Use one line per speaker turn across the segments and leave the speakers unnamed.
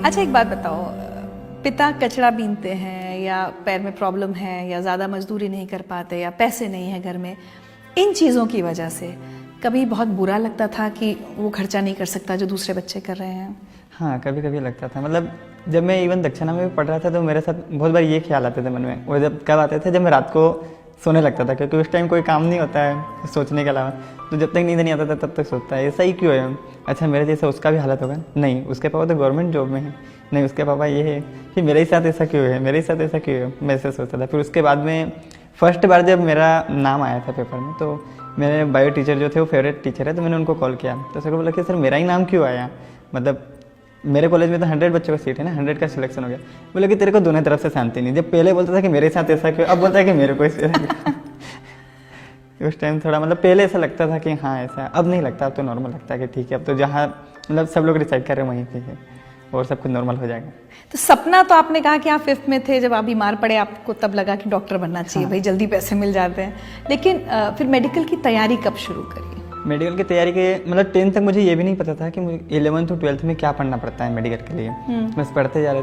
अच्छा एक बात बताओ, पिता कचरा बीनते हैं या पैर में प्रॉब्लम है या ज़्यादा मजदूरी नहीं कर पाते या पैसे नहीं है घर में, इन चीज़ों की वजह से कभी बहुत बुरा लगता था कि वो खर्चा नहीं कर सकता जो दूसरे बच्चे कर रहे हैं?
हाँ, कभी कभी लगता था। मतलब जब मैं इवन दक्षिणा में भी पढ़ रहा था तो मेरे साथ बहुत बार ये ख्याल आते थे मन में। और जब कब आते थे, जब मैं रात को सोने लगता था, क्योंकि उस टाइम कोई काम नहीं होता है सोचने के अलावा। तो जब तक नींद नहीं आता था तब तक सोचता है ऐसा ही क्यों है। अच्छा मेरे जैसा उसका भी हालत होगा, नहीं उसके पापा तो गवर्नमेंट जॉब में है, नहीं उसके पापा ये है, फिर मेरे ही साथ ऐसा क्यों है, मेरे ही साथ ऐसा क्यों है, मैं ऐसे सोचता था। फिर उसके बाद में फर्स्ट बार जब मेरा नाम आया था पेपर में, तो मेरे बायो टीचर जो थे वो फेवरेट टीचर है, तो मैंने उनको कॉल किया। तो सर को बोला कि सर मेरा ही नाम क्यों आया, मतलब मेरे कॉलेज में तो 100 बच्चों का सीट है ना, 100 का सिलेक्शन हो गया। बोले कि तेरे को दोनों तरफ से शांति नहीं। जब पहले बोलता था कि मेरे साथ ऐसा क्यों, अब बोलता है कि मेरे को ऐसा क्यों। उस टाइम थोड़ा मतलब पहले ऐसा लगता था कि हाँ ऐसा, अब नहीं लगता, अब तो नॉर्मल लगता है कि ठीक है अब तो जहाँ मतलब सब लोग डिसाइड कर रहे हैं वहीं पे है और सब कुछ नॉर्मल हो जाएगा।
तो सपना तो आपने कहा कि आप 5th में थे जब आप बीमार पड़े, आपको तब लगा कि डॉक्टर बनना चाहिए।
हाँ।
भाई जल्दी पैसे मिल जाते हैं, लेकिन फिर मेडिकल की तैयारी कब शुरू करी?
मेडिकल की तैयारी के मतलब 10th तक मुझे ये भी नहीं पता था कि मुझे 11th to 12th में क्या पढ़ना पड़ता है मेडिकल के लिए। बस पढ़ते जा रहे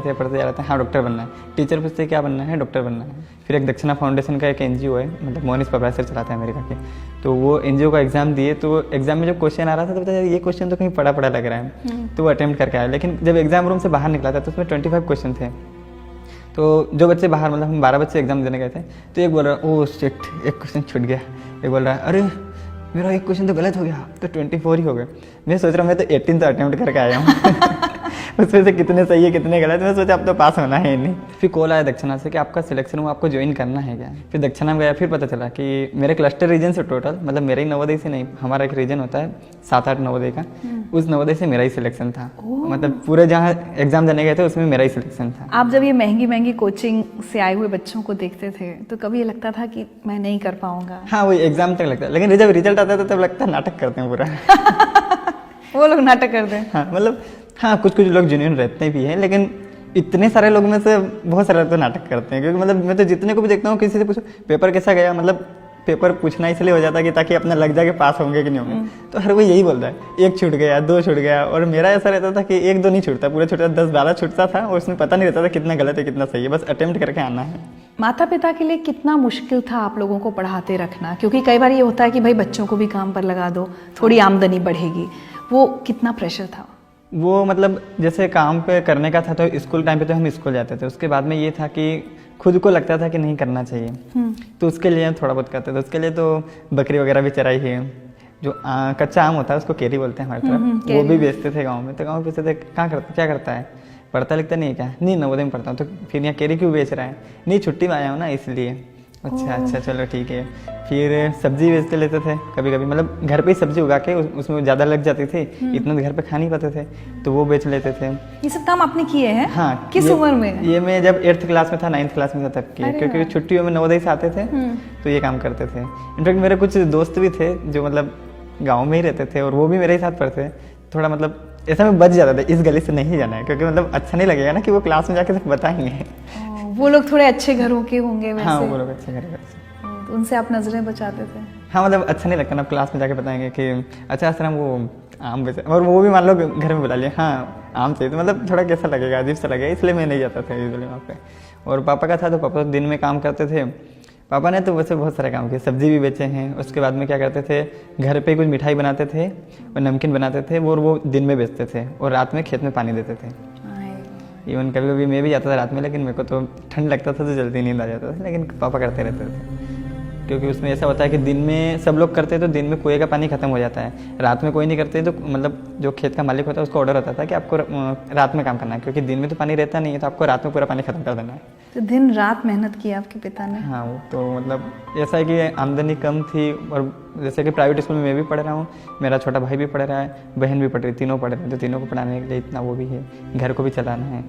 थे, हाँ डॉक्टर बनना है। टीचर पूछते क्या बनना है, डॉक्टर बनना है। फिर एक दक्षिणा फाउंडेशन का एक NGO है, मतलब मोनिस प्रोफेसर चलाता है अमेरिका के, तो वो NGO का एग्जाम दिए। तो एग्जाम में जब क्वेश्चन आ रहा था तो पता ये क्वेश्चन तो कहीं पढ़ा लग रहा है, तो वो अटेम्प्ट करके आया। लेकिन जब एग्जाम रूम से बाहर निकला था तो उसमें 25 क्वेश्चन थे। तो जो बच्चे बाहर, मतलब हम 12 बच्चे एग्जाम देने गए थे, तो एक बोल रहा ओह शिट एक क्वेश्चन छूट गया, एक बोल रहा है अरे मेरा एक क्वेश्चन तो गलत हो गया, तो 24 ही हो गए। मैं सोच रहा हूँ मैं तो 18 तो अटेम्प्ट करके आया हूँ। उसमें से कितने सही है कितने गलत। मैं सोचा अब तो पास होना है नहीं। फिर कॉल आया दक्षिणा से कि आपका सिलेक्शन हुआ, आपको ज्वाइन करना है क्या। फिर दक्षिणा में गया, फिर पता चला कि मेरे क्लस्टर रीजन से टोटल, मतलब मेरा ही नवोदय से नहीं, हमारा एक रीजन होता है 7-8 नवोदय का, उस नवोदय से मेरा ही सिलेक्शन था। मतलब पूरे जहाँ एग्जाम देने गए थे उसमें मेरा ही सिलेक्शन था।
आप जब ये महंगी महंगी कोचिंग से आए हुए बच्चों को देखते थे तो कभी ये लगता था कि मैं नहीं कर पाऊंगा?
हाँ वही एग्जाम तक लगता है, लेकिन जब रिजल्ट आता था तब लगता है नाटक करते हैं पूरा।
वो लोग नाटक करते हैं।
हाँ मतलब हाँ कुछ लोग जेन्युइन रहते भी हैं, लेकिन इतने सारे लोग में से बहुत सारे तो नाटक करते हैं। क्योंकि मतलब मैं तो जितने को भी देखता हूँ, किसी से पूछो पेपर कैसा गया, मतलब पेपर पूछना इसलिए हो जाता है कि ताकि अपना लग जाए कि पास होंगे कि नहीं होंगे। तो हर कोई यही बोल रहा है, एक छूट गया 2 छूट गया। और मेरा ऐसा रहता था कि 1-2 नहीं छूटता, पूरा छूटता 10-12 छूटता था, और उसमें पता नहीं रहता था कितना गलत है कितना सही है, बस अटेम्प्ट करके आना है।
माता पिता के लिए कितना मुश्किल था आप लोगों को पढ़ाते रखना, क्योंकि कई बार ये होता है कि भाई बच्चों को भी काम पर लगा दो, थोड़ी आमदनी बढ़ेगी, वो कितना प्रेशर था?
वो मतलब जैसे काम पे करने का था तो स्कूल टाइम पे तो हम स्कूल जाते थे, उसके बाद में ये था कि खुद को लगता था कि नहीं करना चाहिए, तो उसके लिए थोड़ा बहुत करते थे। उसके लिए तो बकरी वगैरह भी चराई है, जो कच्चा आम होता है उसको केरी बोलते हैं हमारी तरफ, वो भी बेचते थे गाँव में। तो गाँव बेचते थे, कहाँ करता क्या करता है, पढ़ता लिखता नहीं है क्या, नहीं नवोदय में पढ़ता हूँ। तो फिर यहाँ केरी क्यों बेच रहा है, नहीं छुट्टी में आया हूँ ना इसलिए। अच्छा चलो ठीक है। फिर सब्जी बेचते लेते थे कभी कभी, मतलब घर पे ही सब्जी उगा के उसमें ज़्यादा लग जाती थी, इतना घर पे खा नहीं पाते थे, तो वो बेच लेते थे।
ये सब काम आपने किए हैं?
हाँ।
किस उम्र में? ये
मैं जब 8th क्लास में था, 9th क्लास में था तब किए, क्योंकि छुट्टियों में नवोदय से आते थे तो ये काम करते थे। इनफैक्ट मेरे कुछ दोस्त भी थे जो मतलब गाँव में ही रहते थे और वो भी मेरे ही साथ पढ़ते। थोड़ा मतलब ऐसा में बच जाता था, इस गली से नहीं जाना है, क्योंकि मतलब अच्छा नहीं लगेगा ना कि वो क्लास में जाके सिर्फ बताएंगे।
वो लोग थोड़े अच्छे घरों के होंगे वैसे?
हाँ वो लोग अच्छे घरों के,
तो उनसे आप नजरें बचाते थे?
हाँ मतलब अच्छा नहीं लगता ना क्लास में जाके बताएंगे कि अच्छा सर हम वो आम बेचे, और वो भी मान लो घर में बुला लिया हाँ आम चाहिए, तो मतलब थोड़ा कैसा लगेगा, अजीब सा लगेगा, इसलिए मैं नहीं जाता था यूजुअली वहाँ पे। और पापा का था तो पापा तो दिन में काम करते थे। पापा ने तो वैसे बहुत सारे काम किए, सब्जी भी बेचे हैं। उसके बाद में क्या करते थे, घर पे कुछ मिठाई बनाते थे और नमकीन बनाते थे, वो दिन में बेचते थे और रात में खेत में पानी देते थे। इवन कभी कभी मैं भी जाता था रात में, लेकिन मेरे को तो ठंड लगता था तो जल्दी नींद आ जाता था, लेकिन पापा करते रहते थे। क्योंकि उसमें ऐसा होता है कि दिन में सब लोग करते हैं तो दिन में कुएं का पानी खत्म हो जाता है, रात में कोई नहीं करते, तो मतलब जो खेत का मालिक होता है उसको ऑर्डर होता था कि आपको रात में काम करना है, क्योंकि दिन में तो पानी रहता नहीं है, तो आपको रात में पूरा पानी खत्म कर देना है।
तो दिन रात मेहनत की आपके पिता ने?
हाँ वो तो मतलब ऐसा है कि आमदनी कम थी, और जैसे कि प्राइवेट स्कूल में मैं भी पढ़ रहा हूँ, मेरा छोटा भाई भी पढ़ रहा है, बहन भी पढ़ रही, तीनों पढ़ रहे हैं, तो तीनों को पढ़ाने के लिए इतना वो भी है, घर को भी चलाना है।